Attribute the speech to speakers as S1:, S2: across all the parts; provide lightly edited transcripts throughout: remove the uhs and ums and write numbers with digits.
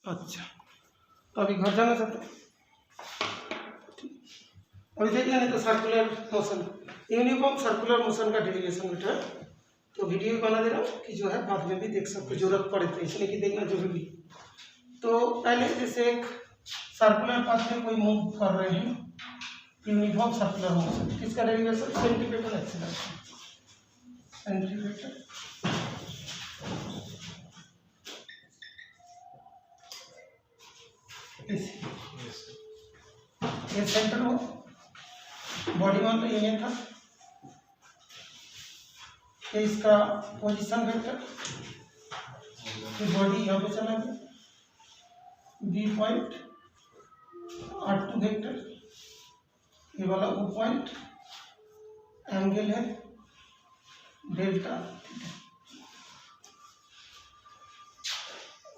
S1: अच्छा, तो अभी घर जाना चाहते हैं? अभी देख लें। तो circular motion, uniform circular motion का डेरिवेशन बेटा, तो वीडियो बना दे रहा हूँ कि जो है बाद में भी देख सकते, जरूरत पड़े तो, इसलिए कि देखना जरूरी। तो पहले जैसे एक सर्कुलर पाथ में कोई मूव कर रहे हैं, यूनिफॉर्म सर्कुलर मोशन, किसका डेरिवेशन? Centripetal acceleration. सेंट्रीपिटल ये सेंटर हो, बॉडी मान लो ये था, ये इसका पोजीशन वेक्टर, ये बॉडी यहाँ पे चला गया, बी पॉइंट, R2 वेक्टर, ये वाला O पॉइंट, एंगल है डेल्टा,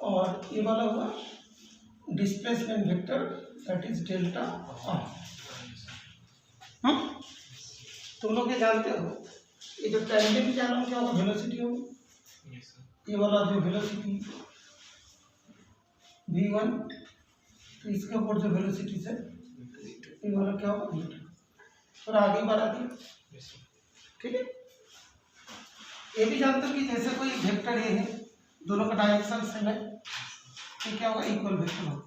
S1: और ये वाला हुआ displacement vector, that is delta R। तुम लोग ये जानते हो, ये जो टेंजेंट क्या नाम क्या होगा? वेलोसिटी होगी। ये वाला जो वेलोसिटी v1, तो इसके ऊपर जो वेलोसिटी है ये वाला क्या होगा? v2। और आगे बढ़ा दिया, ठीक है। ये भी जानते हो कि जैसे कोई वेक्टर ये है, दोनों का डायरेक्शन सेम है, तो क्या होगा? इक्वल वेक्टर होगा।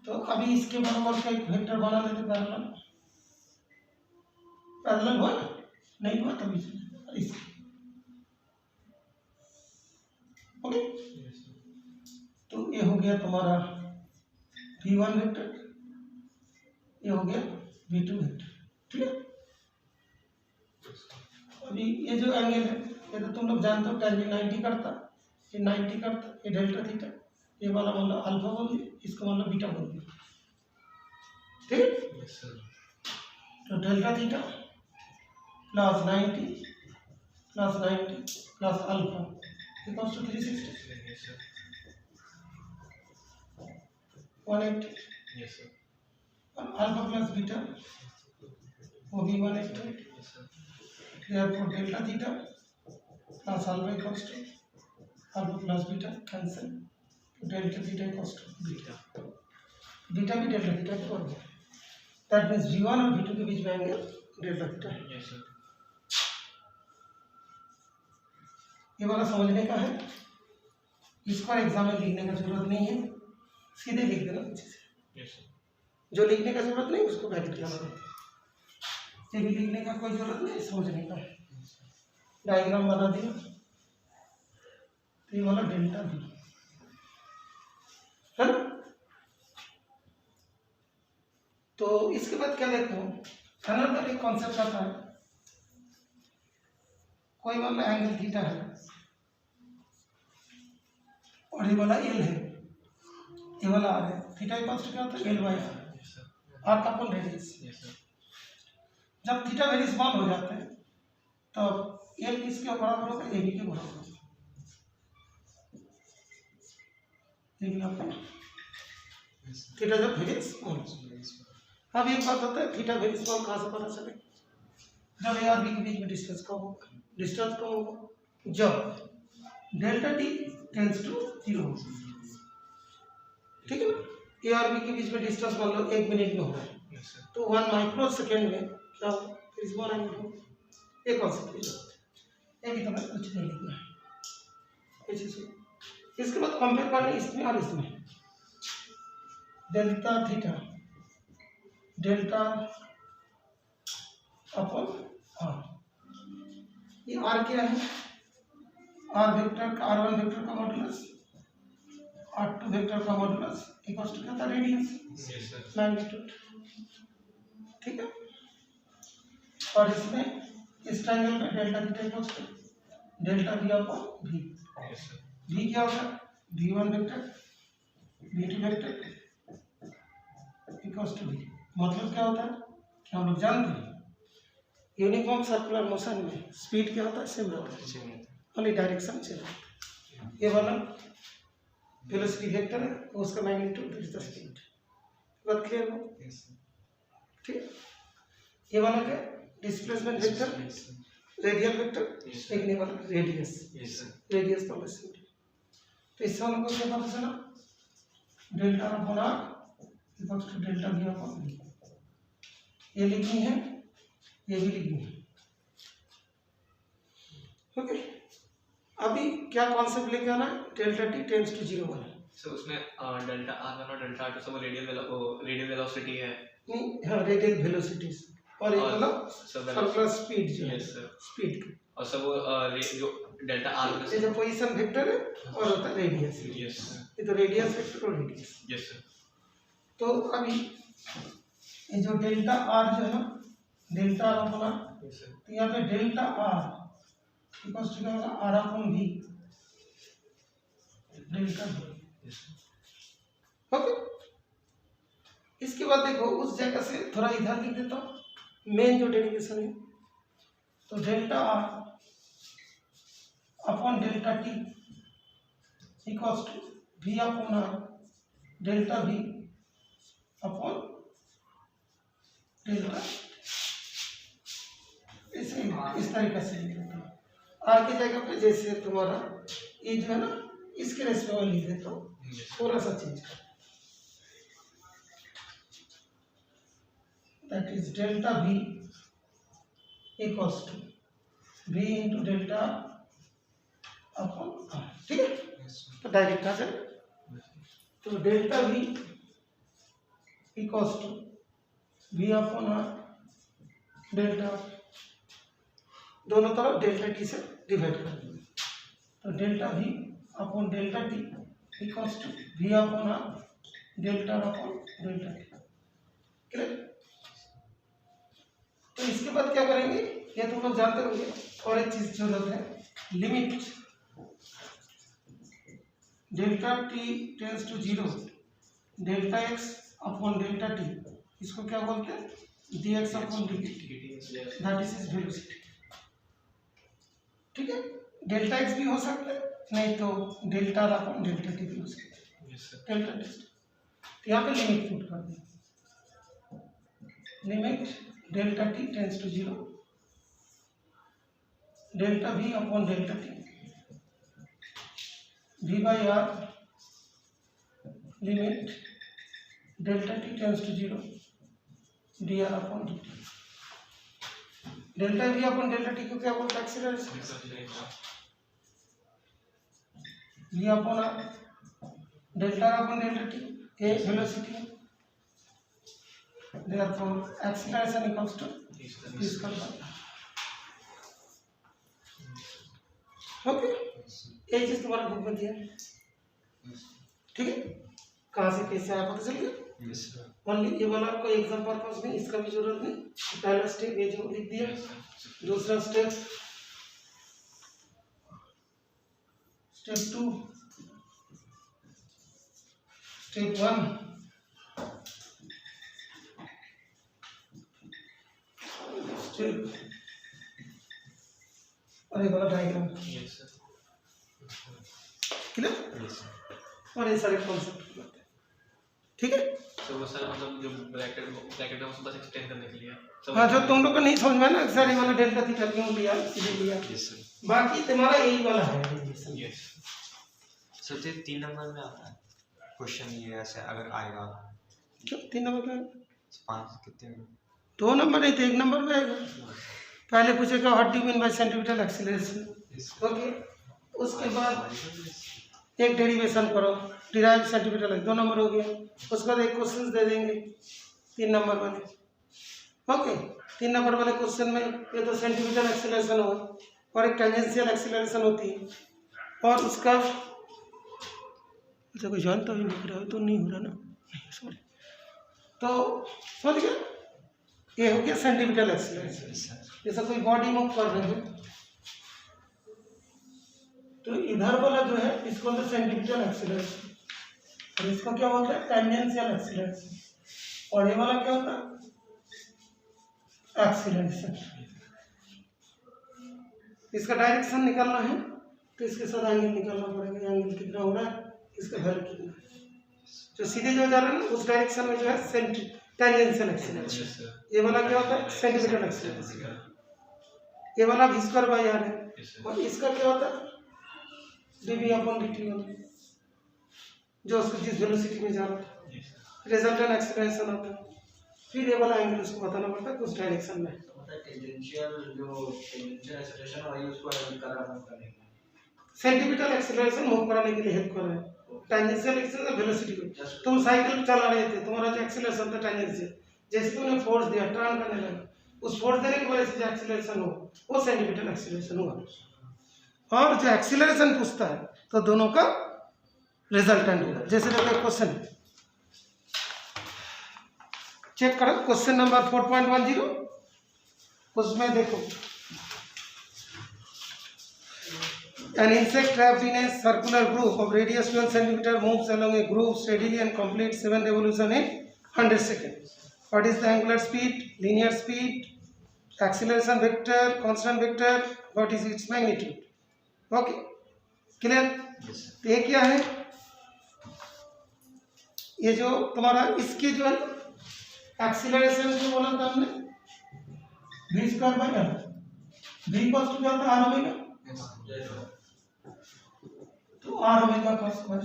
S1: तो अभी इसके बराबर का एक वेक्टर बना लेते, पैरेलल। पैरेलल हुआ ना? नहीं हुआ तभी इसके, ओके। तो ये हो गया तुम्हारा v1 वेक्टर, ये हो गया v2 वेक्टर, ठीक है। अभी ये जो एंगल है, ये तो तुम लोग जानते हो, tan 90 करता, ये 90 करता, ये डेल्टा थीटा, ये वाला मतलब अल्फा बोल दिया, इसका मतलब बीटा बोल दिया, ठीक है। तो delta theta plus 90 plus alpha equals to 360, 180, alpha plus beta वो भी 180, therefore delta theta plus alpha equals to alpha plus beta cancel, delta theta equals to beta, beta भी डेल्टा थीटा के बराबर है, दैट मींस v1 और v2 के बीच में angle delta theta है। ये वाला समझने का है, इसको एग्जाम में लिखने का जरूरत नहीं है, सीधे लिख देना पीछे से। जो लिखने का जरूरत नहीं उसको वैलिड किया करो, ये भी लिखने का कोई जरूरत नहीं, समझने का है। डायग्राम बना दिया, तो ये वाला डेल्टा भी है ना। तो इसके बाद क्या देखो, अनदर एक कॉन्सेप्ट आता है, कोई वाला एंगल थीटा है और ये वाला एल है, ये वाला आर है, थीटा इक्वल्स टू क्या होता है? एल बाई आर का अपन रेडियस। जब थीटा वेरी स्मॉल हो जाता है तब एल किसके बराबर होगा? ए बी के बराबर होगा। थीटा जब वेरी स्मॉल, अब एक बात होता है, थीटा वेरी स्मॉल कहाँ से पता चले? जब ए और बी के बीच में डिस्टेंस कम होगा, डिस्टेंस कम होगा जब डेल्टा टी टेंड्स टू 0, ठीक है ना। ए और बी के बीच में डिस्टेंस मान लो 1 मिनट में हो रहा है, तो 1 माइक्रो सेकेंड में क्या होगा? स्मॉल एंगल हो, एक कॉन्सेप्ट है, एक ही तरह कुछ नहीं लिखना है। इसके बाद कंपेयर करना इसमें और इसमें, delta theta delta upon R, ये आर क्या है? आर वेक्टर का, R1 वेक्टर का मॉडुलस, R2 वेक्टर का मॉडुलस इक्वल्स टू क्या था? रेडियस, मैग्नीट्यूड, ठीक है। और इसमें इस ट्रायंगल में delta theta equals to delta v upon v। v क्या होगा? v1 vector v2 vector equals to v। मतलब क्या होता है कि हम लोग जानते हैं यूनिफॉर्म सर्कुलर मोशन में स्पीड क्या होता है? सेम रहता है, ओनली डायरेक्शन चेंज होता है। ये वाला वेलोसिटी वेक्टर है, उसका मैग्नीट्यूड इज द स्पीड। बात क्लियर हो? ठीक है। ये वाला क्या? डिस्प्लेसमेंट वेक्टर, रेडियल वेक्टर, एक ने वाला रेडियस, रेडियस तो बस। तो इससे हमको क्या पता चला, delta upon R equals to delta V upon V. ये लिखनी है, ये भी लिखनी है। ओके, अभी क्या कॉन्सेप्ट लेके आना है, डेल्टा टी टेंड्स टू 0 वाला।
S2: सो उसमें डेल्टा आर वन और डेल्टा आर टू सब रेडियल वेलोसिटी है।
S1: नहीं, हाँ रेडियल वेलोसिटीज और एक मतलब सर्कुलर स्पीड जो है, स्पीड का।
S2: और सब जो डेल्टा आर
S1: ये जो पोजीशन वेक्टर है और होता है रेडियस।
S2: यस
S1: ये तो रेडियस वेक्टर और रेडियस।
S2: Yes sir.
S1: तो अभी ये जो डेल्टा आर जो है ना, डेल्टा आर अपॉन आर, तो यहाँ पे डेल्टा आर इक्वल्स टू क्या होगा, R upon V delta V. Okay, इसके बाद देखो उस जगह से थोड़ा इधर लिख देता हूँ, मेन जो डेरिवेशन है। तो delta R upon delta T equals to V upon R delta V upon delta, इस तरीके से लिख देता हूँ। आर की जगह पे जैसे तुम्हारा ये जो है ना, इसके रेस्पेक्ट में लिख देता हूँ, थोड़ा सा चेंज कर, that is delta v equals to v into delta upon r। ठीक है, तो डायरेक्ट आ जाए। तो delta v equals to v upon r delta, दोनों तरफ डेल्टा टी से डिवाइड कर देंगे। तो delta v upon delta T equals to v upon r delta upon delta T. Clear? तो इसके बाद क्या करेंगे, ये तुम लोग जानते होंगे। और एक चीज जरूरत है, limit delta T tends to 0 delta X upon delta T, इसको क्या बोलते हैं, dx upon dt, that is velocity. ठीक है, डेल्टा एक्स भी हो सकता है, नहीं तो डेल्टा अपॉन डेल्टा टी भी हो सकता है। डेल्टा टी यहाँ पे लिमिट पुट कर दें, limit delta T tends to 0 delta V upon delta T V by R limit delta T tends to 0 D R upon D T. Delta V upon delta T को क्या बोलते हैं, acceleration. V upon R delta upon delta T A velocity है, therefore acceleration equals to v square by r। Okay, ये चीज तुम्हारा book में दिया है। ठीक है, कहाँ से कैसे आया पता चल गया। ओनली ये वाला कोई एग्जाम पर्पस में इसका भी जरूरत नहीं। पहला स्टेप ये जो लिख दिया, दूसरा स्टेप स्टेप 2 स्टेप 1 और एक वाला डायग्राम। क्लियर? और ये सारे कॉन्सेप्ट हैं। ठीक है,
S2: तो वो सर मतलब जो ब्रैकेट है उसको बस एक्सटेंड करने के लिए।
S1: हाँ, जो तुम लोग को नहीं समझ में ना, सर ये वाला डेल्टा थीटा क्यों लिया, इसीलिए लिया। बाकी तुम्हारा यही वाला है डेरिवेशन।
S2: यस
S3: सर, 3 नंबर में आता है क्वेश्चन, ये ऐसे अगर आएगा।
S1: क्यों 3 नंबर में?
S3: 5 कितने में?
S1: 2 नंबर नहीं तो 1 नंबर में आएगा। पहले पूछेगा what do you mean by centimetre acceleration. Okay, उसके बाद एक डेरिवेशन करो, डिराइव सेंटीमीटर, 2 नंबर हो गया। उसके बाद एक क्वेश्चन दे देंगे 3 नंबर वाले। ओके, 3 नंबर वाले क्वेश्चन में ये तो सेंटीमीटर एक्सीलरेशन हो और एक टेंजेंशियल एक्सीलरेशन होती है, और उसका अच्छा कोई जानता भी नहीं रहा तो नहीं हो रहा ना, सॉरी। तो समझ गया, ये हो गया सेंटीमीटर एक्सीलरेशन। जैसा कोई बॉडी मूव कर रहे हैं तो इधर वाला जो है इसको बोलते हैं सेंटीमीटर एक्सीलरेशन, और इसको क्या बोलते हैं, टेंजेंशियल एक्सीलरेशन। और ये वाला क्या होता है, एक्सीलरेशन। इसका डायरेक्शन निकालना है तो इसके साथ एंगल निकालना पड़ेगा, एंगल कितना हो रहा है, इसका वैल्यू कितना है। जो सीधे जो जा रहा है ना उस डायरेक्शन में जो है टेंजेंशियल एक्सीलरेशन। ये वाला क्या होता है, सेंटीमीटर एक्सीलरेशन। ये वाला भी स्क्वायर बाई आर है
S2: Yes, sir.
S1: और इसका क्या होता है डीवी अपॉन dt होता है जो उसको जिस वेलोसिटी में जा रहा था
S2: Yes, sir.
S1: रिजल्टेंट एक्सीलरेशन होता है फिर ये वाला एंगल उसको बताना पड़ता है कुछ डायरेक्शन में
S4: टेंजेंशियल एक्सेलरेशन वही उसको हेल्प कर रहा है
S1: सेंटीमीटर एक्सीलरेशन मूव कराने के लिए हेल्प कर रहा है टेंजेंशियल एक्सीलरेशन वेलोसिटी को तुम साइकिल चला रहे थे तुम्हारा जो एक्सीलरेशन था टेंजेंशियल जैसे तुमने फोर्स दिया टर्न करने लगा उस फोर्स देने की वजह से जो एक्सीलरेशन हो वो सेंटीमीटर एक्सीलरेशन हुआ और जो एक्सीलरेशन पूछता है तो दोनों का रिजल्टेंट होगा जैसे देखो क्वेश्चन चेक करो क्वेश्चन नंबर 4.10 उसमें देखो An insect trapped in a circular groove of radius 12 cm moves along a groove steadily and completes 7 revolutions in 100 seconds. What is the angular speed, linear speed, acceleration vector, constant vector? What is its magnitude? Okay, clear? तो ये क्या है? ये जो तुम्हारा इसके जो है एक्सीलरेशन जो बोला था हमने v square by r v equals to क्या होता है r ओमेगा तो r ओमेगा का स्क्वायर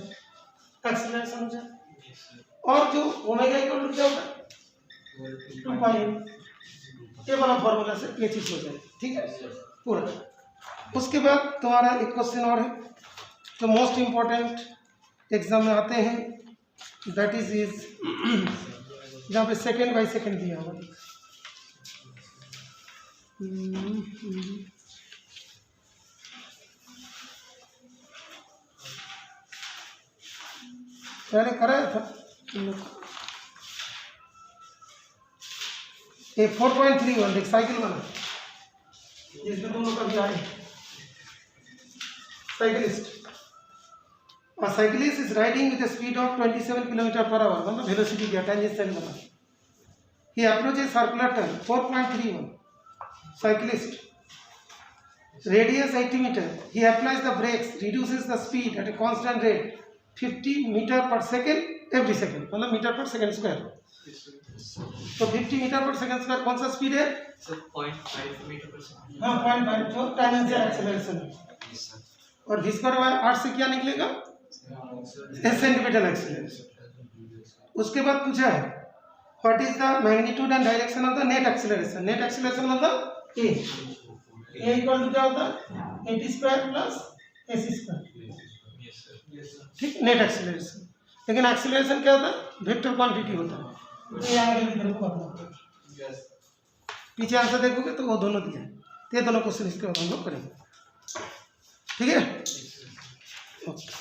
S1: एक्सीलरेशन हो जाए और जो ओमेगा इक्वल टू क्या होता है 2 पाई ये वाला फॉर्मूला से ये चीज हो जाए ठीक है पूरा उसके बाद तुम्हारा एक क्वेश्चन और है जो मोस्ट इम्पोर्टेंट एग्जाम में आते हैं दैट इज जहाँ पे सेकेंड बाई सेकेंड दिया हुआ पहले कराया था ये 4.31 देख साइकिल वाला जिसमें तुम लोग कभी आए cyclist A cyclist is riding with a speed of 27 km per hour. मतलब velocity क्या tangential बना. He approaches circular turn 4.31. Cyclist. Radius 80 meter. He applies the brakes, reduces the speed at a constant rate 50 meter per second every second. मतलब metre पर second square. तो 50 metre पर second square कौन सा speed है?
S2: So 0.5 meter per second.
S1: हाँ 0.5 जो tangential acceleration है. और v स्क्वायर बाय 8 से क्या निकलेगा? सेंटीमीटर एक्सीलरेशन उसके बाद पूछा है what is the magnitude and direction of the net acceleration मतलब ए इक्वल टू क्या होता है at square plus ac square
S2: Yes, sir.
S1: ठीक नेट एक्सीलरेशन लेकिन एक्सीलरेशन क्या होता है वेक्टर क्वांटिटी होता है तो ये आगे इधर को अपना पीछे आंसर देखोगे तो वो दोनों दिए हैं ये दोनों क्वेश्चन इसके बाद हम लोग करेंगे ठीक है ओके